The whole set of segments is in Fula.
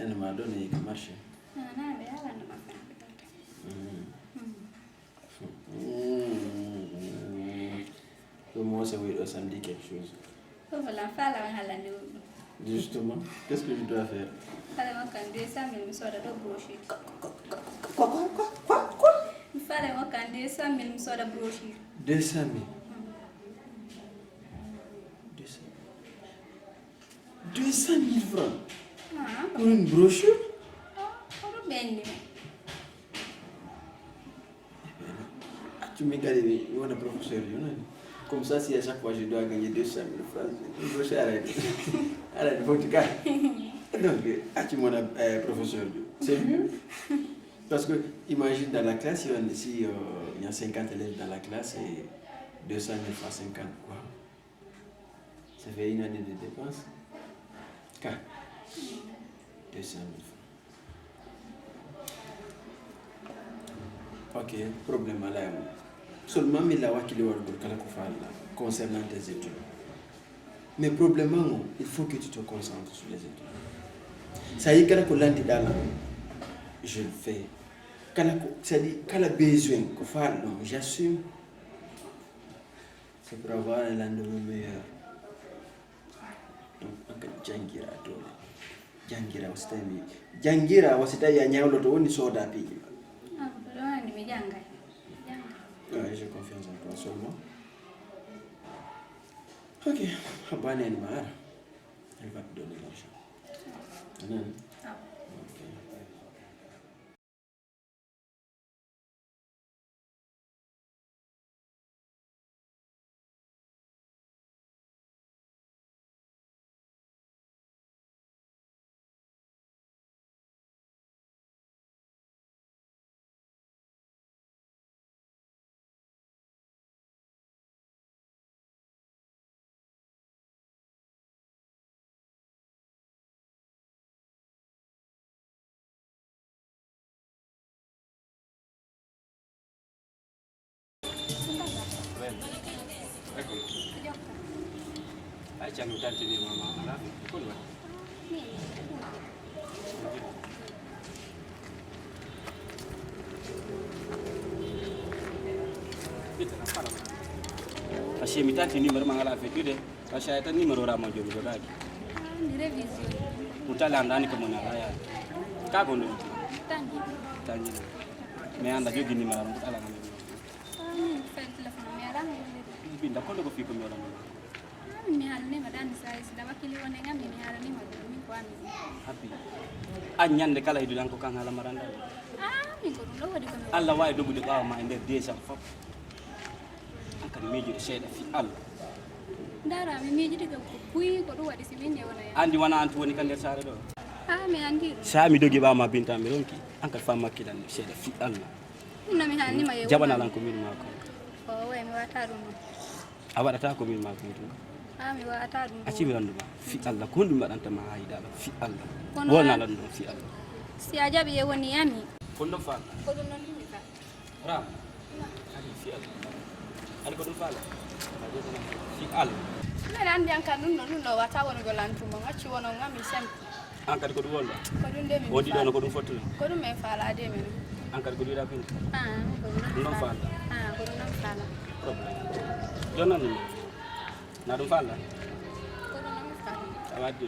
Elle m'a donné que marché. Moi, ça me dit quelque chose. Justement, qu'est-ce que je dois faire? Quoi? Il fallait 200 000 brochures. 200 000? 200 000 francs pour une brochure? Tu m'es galéré, on est professeur. Comme ça, si à chaque fois je dois gagner 200 000 francs, une brochure, arrête. Arrête, faut que tu gagnes. Donc, tu es professeur. C'est mieux. Parce que, imagine dans la classe, si il y a 50 élèves dans la classe et 200 000 francs 50, quoi. Ça fait une année de dépenses. 200 000 francs. Ok, problème là. Seulement, il y a concernant tes études. Mais probablement, il faut que tu te concentres sur les études. Ça y est, quand je le fais. C'est-à-dire, quand il a besoin que faire, j'assume. C'est pour avoir un lendemain meilleur. Donc, Jangira wasita ya nyaulo to woni soda piji. Ouais, j'ai confiance en toi seulement. Ok, Habane et Mara. Elle va te donner l'argent. Ecco. C'è un tanto di mamma, quello è. Ashe mitati ni marma ngala fetude. Ashe ata ni marora ma jobi jogaki. Ni revision. Mutala ndani kama na haya. Kako ndo. Tangi. Me anda jogi ni marama mutala ngani. Fa telefono mi ala. Binda kondo ko fiko mi wala. Mi hala ne madani sai sida wakili wone ngami mi hala ni madani mi kwani. Happy. Anyande kala hidulan ko kan hala maranda. Mi ko lo wadi ko. Allah way dogude bawa ma nder desa fop. Kan meji seeda fi Allah. Ndara mi meji diga ko puyi ko do wadi siminde wona ya. Andi wana antu woni kan der sare do. Mi andi. Sa mi dogi bawa ma binta mi ronki an ka famma kidan seeda fi Allah. Ina mi hani ma yewo. Jabana lan ko min ma ko. We mi wata dum. A waɗata ko min ma ko ɗum mi wata ɗum accimi rannduma fi Allah ko honɗum waɗantama hayidala fi Allah wona lan ɗum fi Allah si a jaɓi e woni yami kon ɗon faala ko ɗum noon ɗumi ka ram adi fi Allah adi ko ɗum faala fi Allah mbeɗa anndi an kan ɗum ɗo wata wonugo lantumo acci wono ngami sempi an kadi ko ɗum wonɗa ko ɗum nde mi wodi ɗono ko ɗum fottuna ko ɗum men faalade men an kadi ko ɗum yiɗa pinta ɗum ɗon faala ko ɗum ɗon faala probléme jonan ɗum na ɗum faala ko ɗum ɗon faala a waddi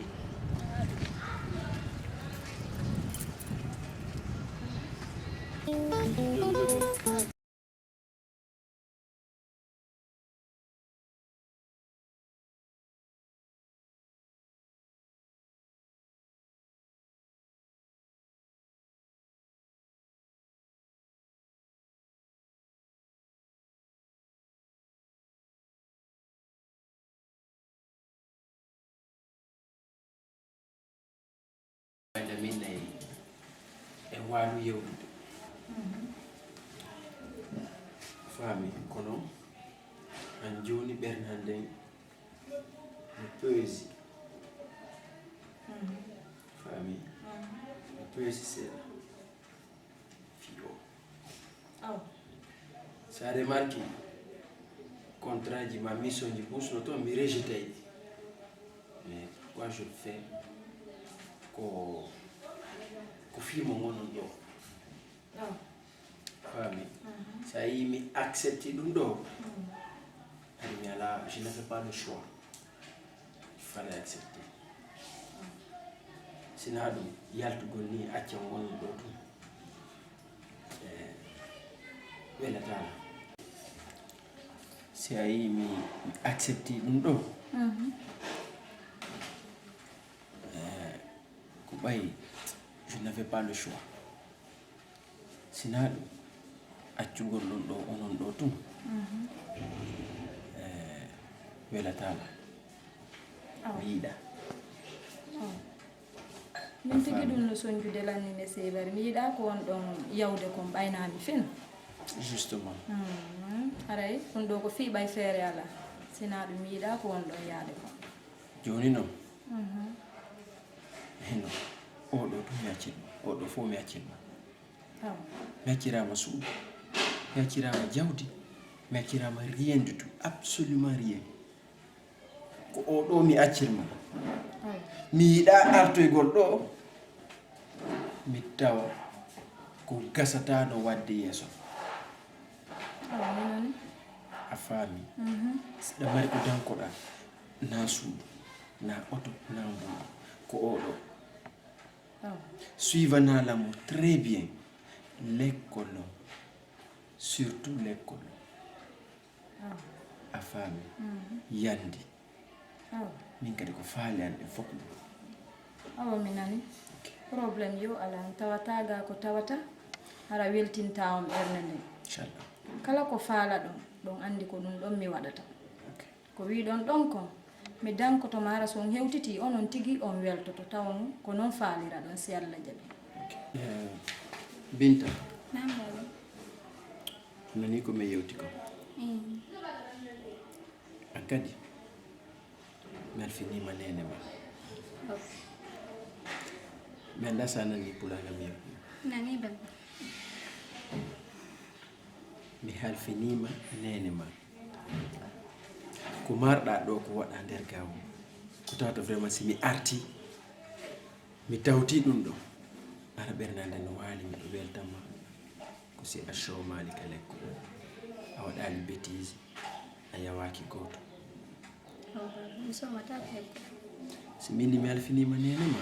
waru yewtude faami kono an joni ɓernande mi peusi faami mi peusi seeɗa fiyo sa remarque contrat ji ma mission ji ɓusno toon mi rejetayɗi mais pourquoi je le fais ko fimo ngonon ɗo fami sa yi mi accepté ɗum ɗo ari mi ala je n'avais pas le choix il fallait accepter sina ɗum yaltugol ni acca ngonon ɗo tum welatala si a yi mi accepté ɗum ɗo ko ɓayi je n'avais pas le choix sina ɗum accugol ɗon ɗo onon ɗo tum welatala mi yiɗa min tigi ɗum no soñjude lannine Seybari mi yiɗa ko won ɗon yawde kon ɓaynami fen justement haray ɗum ɗo ko fiiɓay feere ala sina ɗum mi yiɗa ko won ɗon yaade kon joni noon heno oɗo tum mi accirma oɗo fof mi accirma mi accirama suudu mi accirama jawdi mi accirama rien du tout absolument rien ko oɗo mi accirma mi yiɗa artoygol ɗo mi tawa ko gasata no wadde yeeso minani a faami siɗa mari ko dankoɗa na suudu na oto na mbuɗu ko oɗo suivanalamo très bien l'école surtout l'école a faami yandi min kadi ko faali an ɗe fof ɗum awa mi nani probléme yo ala tawata ga ko tawata hara weltinta on ɓernde nden inchallah kala ko faala ɗon ɗon andi ko ɗum ɗon mi waɗata ko wi ɗon ɗon kon mi dankotoma hara so on hewtiti onon tigi on weltoto tawon ko noon faalira ɗon si Allah jaɓi Binta Nambaɗo. nani ko mi yewti ko an kadi mi alfinima nene ma mi anda sa nani pulaga mi yewti Nani baba. mi halfinima nene ma ko marɗa ɗo ko waɗa nder gawo ko tawata vraiment si mi arti mi tawti ɗum ɗo ara ɓernade no waali miɗo weltanma ko si a chomali ka lekko a waɗali bétise a yawaki goto Mi somata ko. si mindi mi alfinima nene ma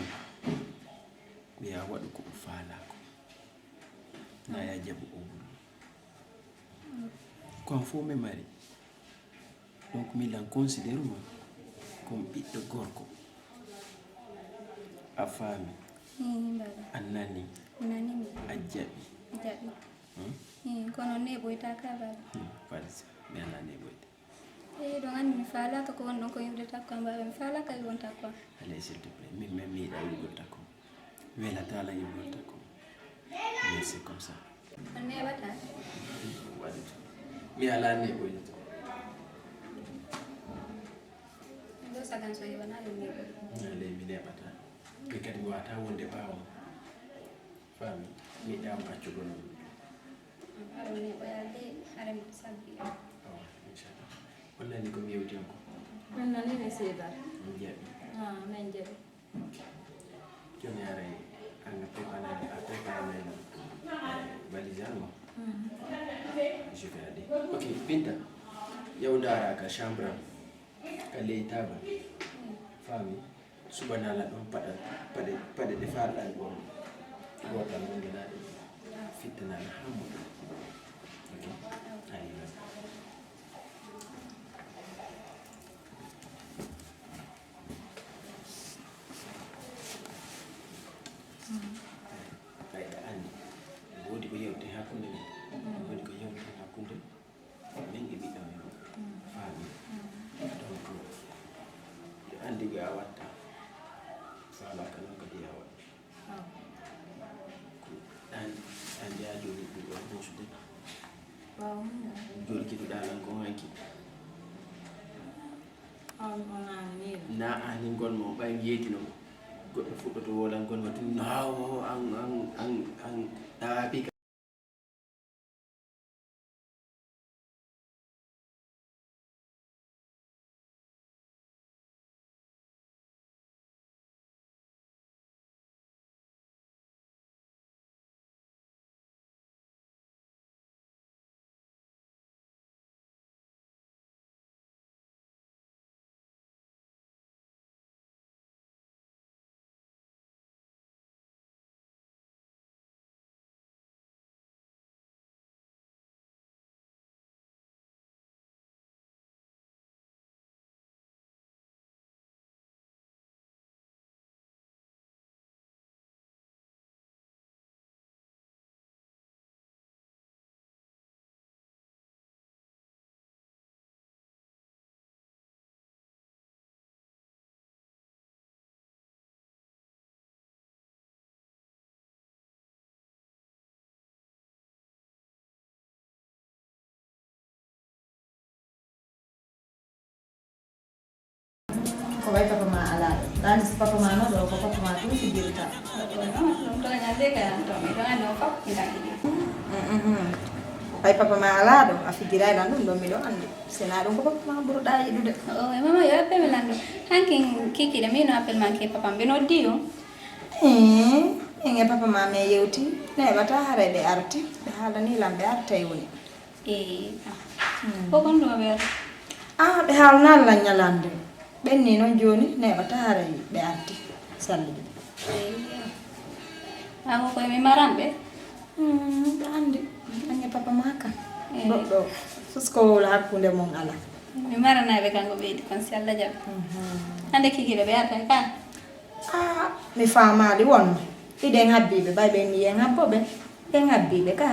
mi ya waɗu ko o faalako na ya jaɓu o wullo kon fof mi mari donc milan considére ma comme ɓiɗɗo gorko a faami Baba. a nani Nani mi. a jaɓi Jaɓi. Kono neɓoyta ka baba. falsa mi ala neɓoyde Ɗon andi mi faalaka ko won ɗon ko yimde takko am baba mi faalaka e won takko am. allez s'il te plaît min même mi yiɗa yimgol takko welatala yimgol takko mais c'est comme ça On neɓata. waɗi mi ala neɓoyde Ɗo sagan so heɓana ɗum neɓoy. allez mi neɓata mi kadi mi wata wonde ɓawo faami mi ɗama accugol mum Aɗo neɓoyalde hara mi sabbi. awa inchallah on nani komi yewtin ko min nanine Seybari min jaɓi min jaɓi joni aray anga préparé a préparé valise an ma je vais aller ok Binta yaw dara ka chambre am ka ley table faami subanala ɗon paɗe ɗe falɗan ɗon gotal wondenaɗe fittanala ha moɗo ok ayi ɓayɗa andi woodi ko yewte hakkunde men woodi ko yewte hakkunde min e ɓiɗɗo men faami donc yo andi go a watta faalaka noon kadi ya waɗ ko andi a joni ɗuɗo musude joni kiɗuɗa lan ko hanki onani na ani gonma ɓay yeetino goɗɗo fuɗɗoto wolan gonma tum nawo an ɗaaɓi ko way papa ma ala dan papa ma no do ko papa ma tu figirta Nung to nga de ka to mi ka no pa kita gidi. ay papa ma ala do a figira la dum do mi do andi sena do ko papa ma buru da yidude Oh, mama yo pe melando. Hankin kiki de mi no apel man ke papa beno dio. enge papa ma me yewti ne bata hare de arti hala ni lambe artay woni Ko kon do ber. be halna la nyalande benni non joni ne bata hare be arti salli Ako ko mi marambe. andi enge papa ma ka do fusko la hakunde mon ala Mi marana be kango be di kon si alla jab. Ande kiki de be ata kan. mi famali won iden habbibe bay be ni en habbobe den habbibe ka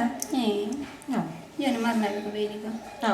no Yo ni marana be ko be di ko. no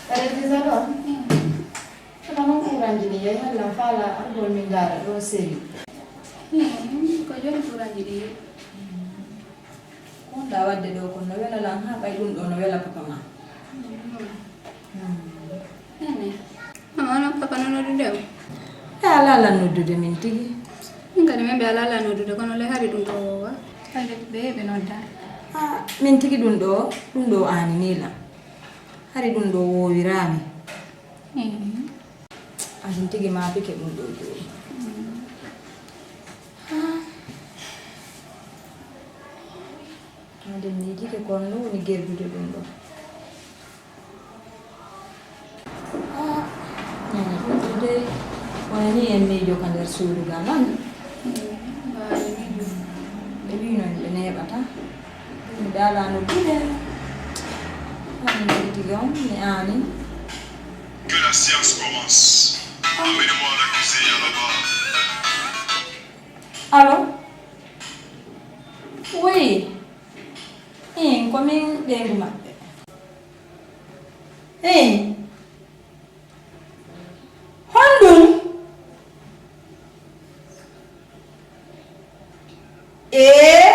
Realizador. Kita mau kurang jadi ya, yang fala arbol minggara do seri. Ko joni puran jadi. Ko dawa de do ko no wela lang ha bay dum do no wela papa ma. Nene. Mama no papa no do de. Ala la no do de min tigi. Ngani membe ala la no do de kono le hari dum do wa. Hari be no da. Min tigi dum do ani ni la. Hari dum do wo wirami. Ahin tigi ma pike dum do. Ade ni jike kono ni gerdude dum do. Nana futude wani en mejo kan der suudu ganan. Bebi non be nebata. Mi dala no bide. Ani ni digam ni ani. Que la séance commence. Amenez-moi l'accusé à la barre. Allo? Oui. Coming dentro mappe. Hondu. Eh?